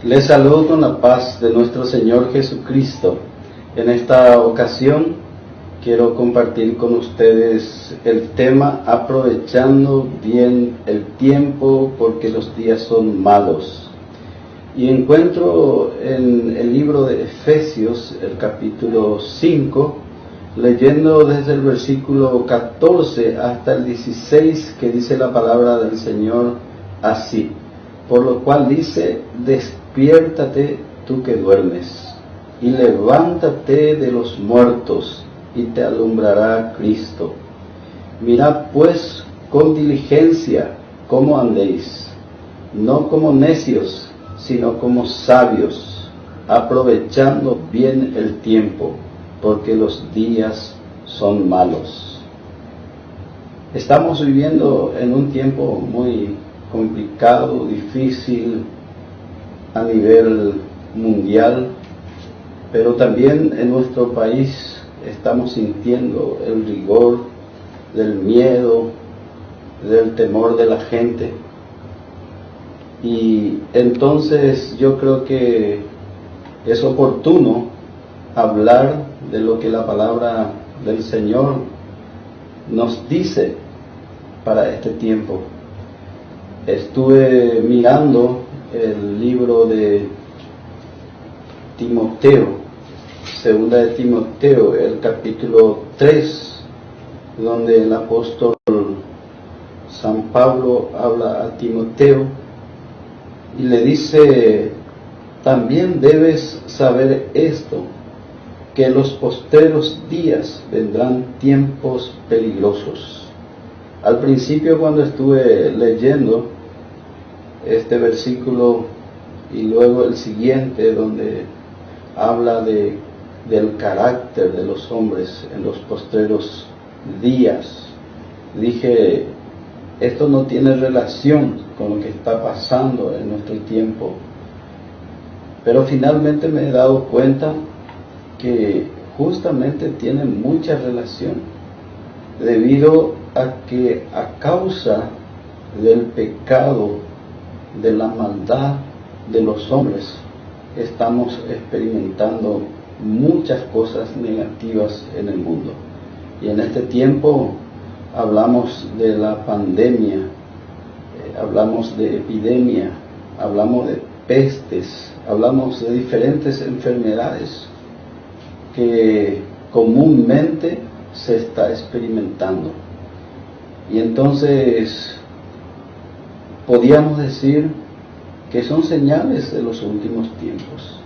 Les saludo con la paz de nuestro Señor Jesucristo. En esta ocasión quiero compartir con ustedes el tema aprovechando bien el tiempo porque los días son malos. Y encuentro en el libro de Efesios, el capítulo 5, leyendo desde el versículo 14 hasta el 16, que dice la palabra del Señor así. Por lo cual dice: despiértate tú que duermes, y levántate de los muertos, y te alumbrará Cristo. Mirad pues con diligencia cómo andéis, no como necios, sino como sabios, aprovechando bien el tiempo, porque los días son malos. Estamos viviendo en un tiempo muy complicado, difícil a nivel mundial, pero también en nuestro país estamos sintiendo el rigor del miedo, del temor de la gente. Y entonces yo creo que es oportuno hablar de lo que la palabra del Señor nos dice para este tiempo. Estuve mirando el libro de Timoteo, segunda de Timoteo, el capítulo 3, donde el apóstol San Pablo habla a Timoteo y le dice: también debes saber esto, que en los postreros días vendrán tiempos peligrosos. Al principio, cuando estuve leyendo este versículo y luego el siguiente, donde habla del carácter de los hombres en los postreros días, dije: esto no tiene relación con lo que está pasando en nuestro tiempo. Pero finalmente me he dado cuenta que justamente tiene mucha relación, debido a que a causa del pecado, de la maldad de los hombres, estamos experimentando muchas cosas negativas en el mundo. Y en este tiempo hablamos de la pandemia, hablamos de epidemia, hablamos de pestes, hablamos de diferentes enfermedades que comúnmente se está experimentando. Y entonces podríamos decir que son señales de los últimos tiempos,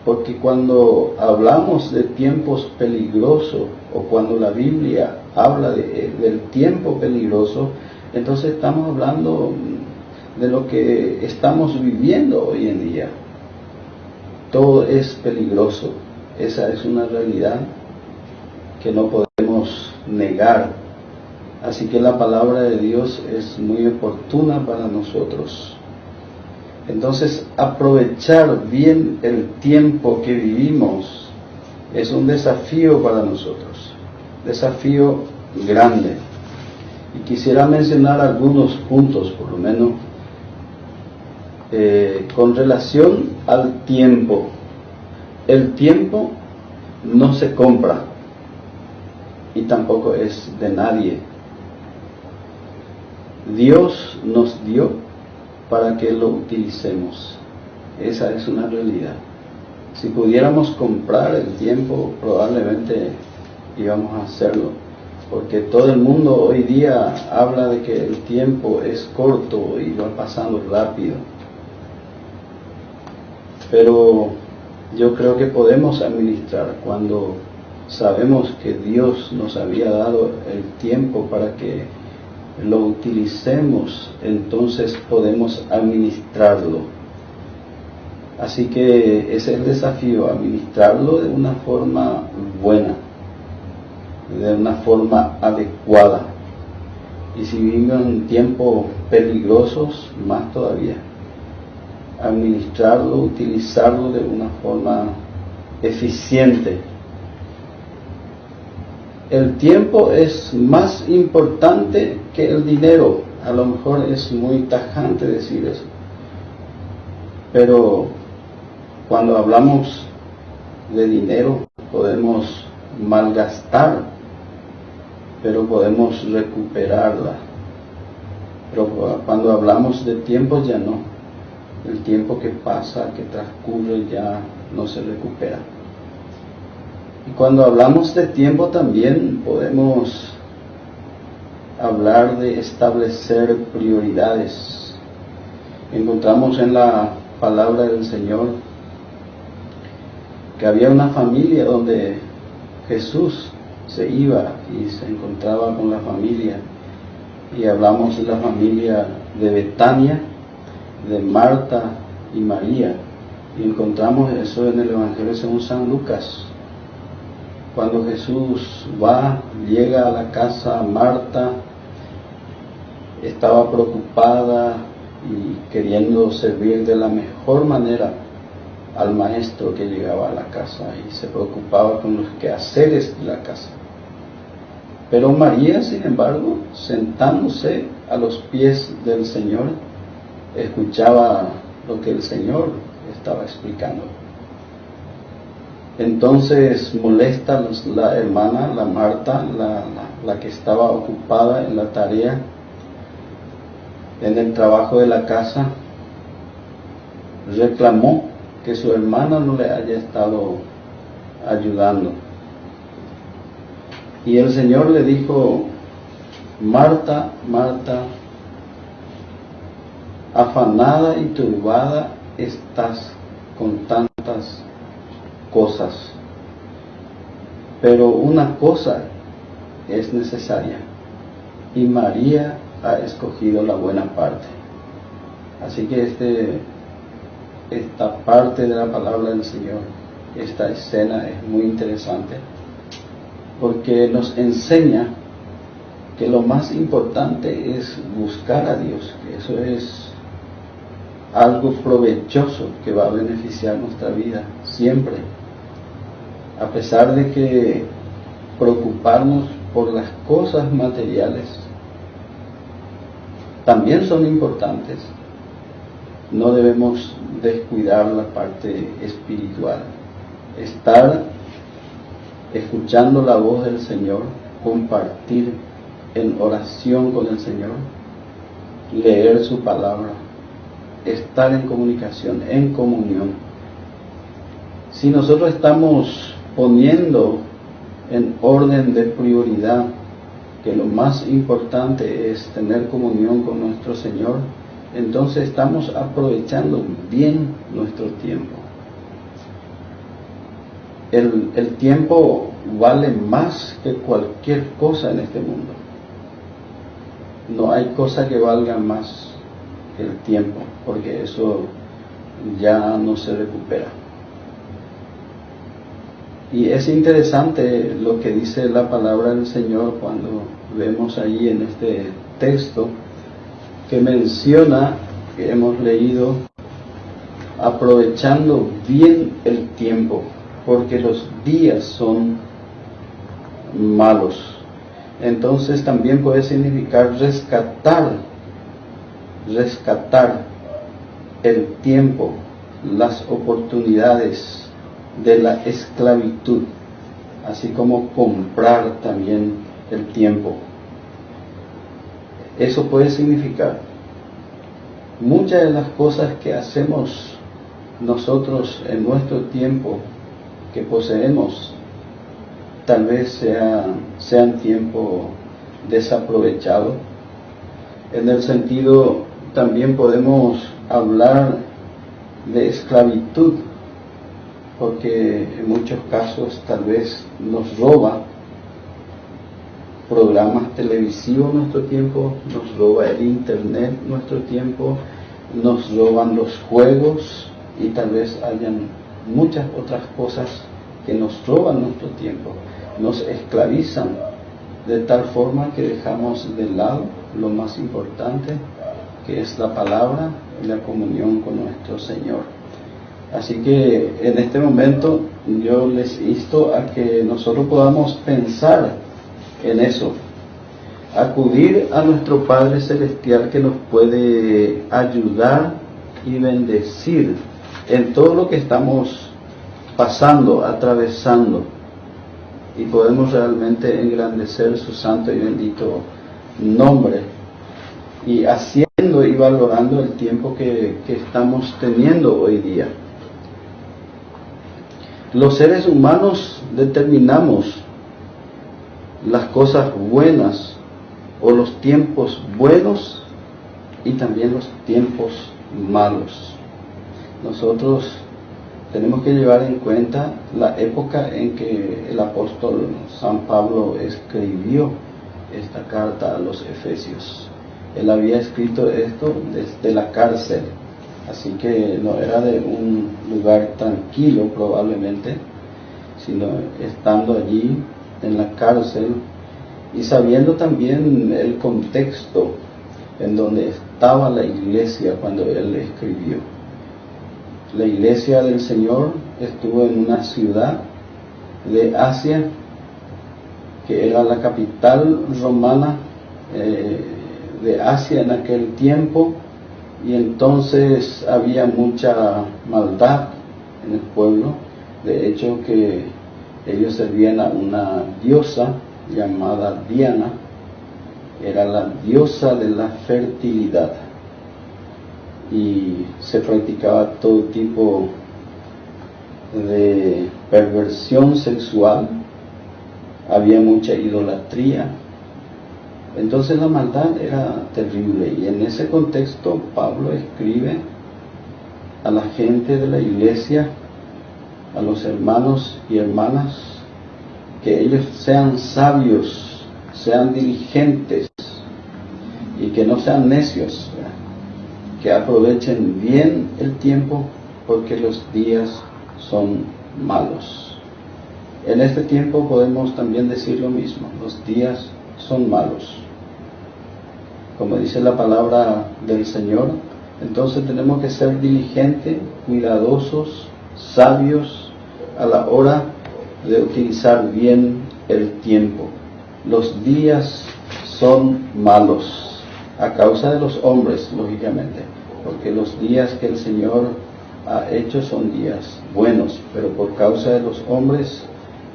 porque cuando hablamos de tiempos peligrosos, o cuando la Biblia habla del tiempo peligroso, entonces estamos hablando de lo que estamos viviendo hoy en día. Todo es peligroso, esa es una realidad que no podemos negar. Así que la palabra de Dios es muy oportuna para nosotros. Entonces, aprovechar bien el tiempo que vivimos es un desafío para nosotros, desafío grande. Y quisiera mencionar algunos puntos, por lo menos, con relación al tiempo. El tiempo no se compra y tampoco es de nadie. Dios nos dio para que lo utilicemos. Esa es una realidad. Si pudiéramos comprar el tiempo, probablemente íbamos a hacerlo, porque todo el mundo hoy día habla de que el tiempo es corto y va pasando rápido. Pero yo creo que podemos administrar cuando sabemos que Dios nos había dado el tiempo para que lo utilicemos, entonces podemos administrarlo. Así que ese es el desafío, administrarlo de una forma buena, de una forma adecuada. Y si vivimos en tiempos peligrosos, más todavía. Administrarlo, utilizarlo de una forma eficiente. El tiempo es más importante que el dinero. A lo mejor es muy tajante decir eso, pero Cuando hablamos de dinero podemos malgastar, pero podemos recuperarla. Pero cuando hablamos de tiempo ya no. El tiempo que pasa, que transcurre, ya no se recupera. Y cuando hablamos de tiempo también podemos hablar de establecer prioridades. Encontramos en la palabra del Señor que había una familia donde Jesús se iba y se encontraba con la familia. Y hablamos de la familia de Betania, de Marta y María. Y encontramos eso en el Evangelio según San Lucas. Cuando Jesús llega a la casa, Marta estaba preocupada y queriendo servir de la mejor manera al maestro que llegaba a la casa, y se preocupaba con los quehaceres de la casa. Pero María, sin embargo, sentándose a los pies del Señor, escuchaba lo que el Señor estaba explicando. Entonces molesta la hermana, la Marta, la que estaba ocupada en la tarea, en el trabajo de la casa, reclamó que su hermana no le haya estado ayudando. Y el Señor le dijo: Marta, Marta, afanada y turbada estás con tantas cosas, pero una cosa es necesaria, y María ha escogido la buena parte. Así que esta parte de la palabra del Señor, esta escena es muy interesante, porque nos enseña que lo más importante es buscar a Dios, que eso es algo provechoso que va a beneficiar nuestra vida siempre. A pesar de que preocuparnos por las cosas materiales también son importantes, no debemos descuidar la parte espiritual. Estar escuchando la voz del Señor, compartir en oración con el Señor, leer su palabra, estar en comunicación, en comunión. Si nosotros estamos poniendo en orden de prioridad que lo más importante es tener comunión con nuestro Señor, entonces estamos aprovechando bien nuestro tiempo. El tiempo vale más que cualquier cosa en este mundo. No hay cosa que valga más que el tiempo, porque eso ya no se recupera. Y es interesante lo que dice la palabra del Señor cuando vemos ahí en este texto que menciona, que hemos leído, aprovechando bien el tiempo, porque los días son malos. Entonces también puede significar rescatar el tiempo, las oportunidades de la esclavitud, así como comprar también el tiempo. Eso puede significar muchas de las cosas que hacemos nosotros en nuestro tiempo que poseemos, tal vez sean tiempo desaprovechado. En el sentido, también podemos hablar de esclavitud, porque en muchos casos tal vez nos roba programas televisivos nuestro tiempo, nos roba el internet nuestro tiempo, nos roban los juegos, y tal vez hayan muchas otras cosas que nos roban nuestro tiempo, nos esclavizan de tal forma que dejamos de lado lo más importante, que es la palabra y la comunión con nuestro Señor. Así que en este momento yo les insto a que nosotros podamos pensar en eso, acudir a nuestro Padre Celestial, que nos puede ayudar y bendecir en todo lo que estamos pasando, atravesando, y podemos realmente engrandecer su santo y bendito nombre, y haciendo y valorando el tiempo que estamos teniendo hoy día. Los seres humanos determinamos las cosas buenas o los tiempos buenos y también los tiempos malos. Nosotros tenemos que llevar en cuenta la época en que el apóstol San Pablo escribió esta carta a los Efesios. Él había escrito esto desde la cárcel, así que no era de un lugar tranquilo probablemente, sino estando allí en la cárcel y sabiendo también el contexto en donde estaba la iglesia cuando él escribió. La iglesia del Señor estuvo en una ciudad de Asia que era la capital romana de Asia en aquel tiempo, y entonces había mucha maldad en el pueblo. De hecho, que ellos servían a una diosa llamada Diana, era la diosa de la fertilidad, y se practicaba todo tipo de perversión sexual, había mucha idolatría. Entonces la maldad era terrible, y en ese contexto Pablo escribe a la gente de la iglesia, a los hermanos y hermanas, que ellos sean sabios, sean diligentes y que no sean necios, ¿verdad? Que aprovechen bien el tiempo porque los días son malos. En este tiempo podemos también decir lo mismo, los días son malos. Como dice la palabra del Señor, entonces tenemos que ser diligentes, cuidadosos, sabios a la hora de utilizar bien el tiempo. Los días son malos, a causa de los hombres, lógicamente, porque los días que el Señor ha hecho son días buenos, pero por causa de los hombres,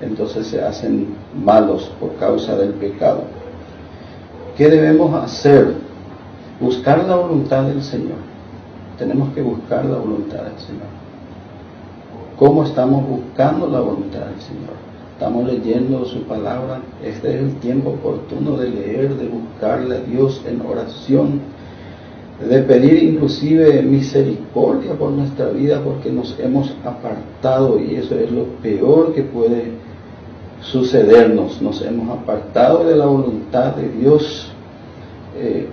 entonces se hacen malos por causa del pecado. ¿Qué debemos hacer? Buscar la voluntad del Señor. Tenemos que buscar la voluntad del Señor. ¿Cómo estamos buscando la voluntad del Señor? Estamos leyendo su palabra. Este es el tiempo oportuno de leer, de buscarle a Dios en oración, de pedir inclusive misericordia por nuestra vida, porque nos hemos apartado, y eso es lo peor que puede sucedernos. Nos hemos apartado de la voluntad de Dios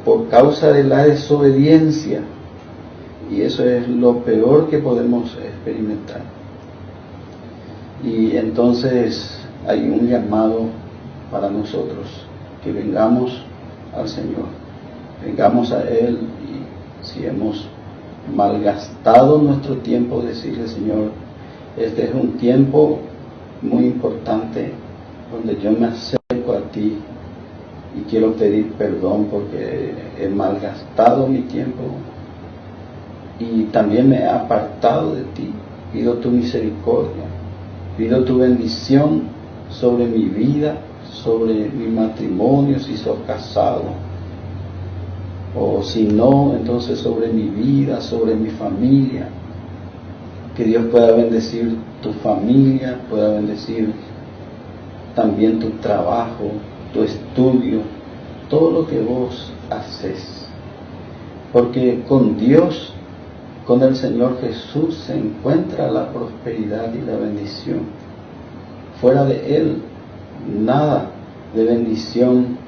por causa de la desobediencia, y eso es lo peor que podemos experimentar. Y entonces hay un llamado para nosotros, que vengamos al Señor, vengamos a Él, y si hemos malgastado nuestro tiempo, decirle: Señor, este es un tiempo muy importante donde yo me acerco a ti y quiero pedir perdón porque he malgastado mi tiempo y también me he apartado de ti. Pido tu misericordia, pido tu bendición sobre mi vida, sobre mi matrimonio, si soy casado, o si no, entonces sobre mi vida, sobre mi familia. Que Dios pueda bendecir tu familia, pueda bendecir también tu trabajo, tu estudio, todo lo que vos haces. Porque con Dios, con el Señor Jesús, se encuentra la prosperidad y la bendición. Fuera de Él, nada de bendición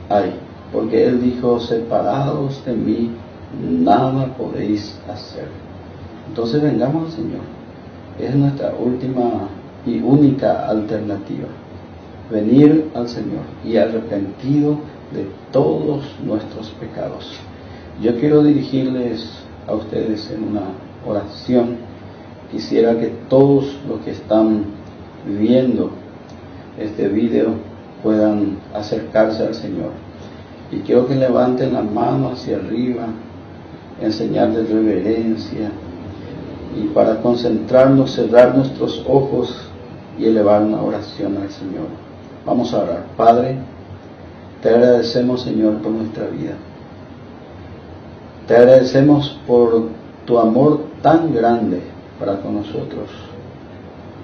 hay. Porque Él dijo: separados de mí, nada podéis hacer. Entonces vengamos al Señor. Es nuestra última y única alternativa. Venir al Señor y arrepentido de todos nuestros pecados. Yo quiero dirigirles a ustedes en una oración. Quisiera que todos los que están viendo este video puedan acercarse al Señor. Y quiero que levanten la mano hacia arriba en señal de reverencia Y para concentrarnos, cerrar nuestros ojos y elevar una oración al Señor. Vamos a orar. Padre, te agradecemos, Señor, por nuestra vida. Te agradecemos por tu amor tan grande para con nosotros.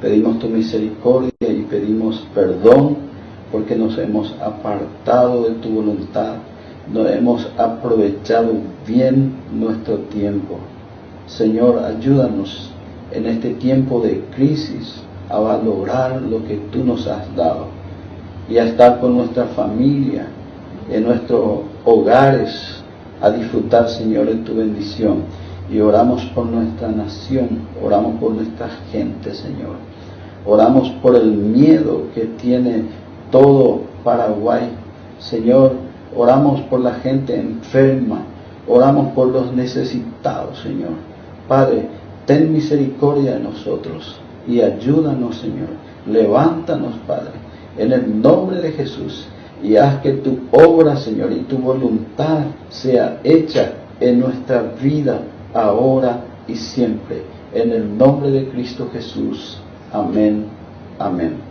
Pedimos tu misericordia y pedimos perdón porque nos hemos apartado de tu voluntad, no hemos aprovechado bien nuestro tiempo. Señor, ayúdanos en este tiempo de crisis a valorar lo que tú nos has dado y a estar con nuestra familia, en nuestros hogares, a disfrutar, Señor, de tu bendición. Y oramos por nuestra nación, oramos por nuestra gente, Señor. Oramos por el miedo que tiene todo Paraguay. Señor, oramos por la gente enferma, oramos por los necesitados, Señor. Padre, ten misericordia de nosotros y ayúdanos, Señor. Levántanos, Padre, en el nombre de Jesús, y haz que tu obra, Señor, y tu voluntad sea hecha en nuestra vida, ahora y siempre. En el nombre de Cristo Jesús. Amén. Amén.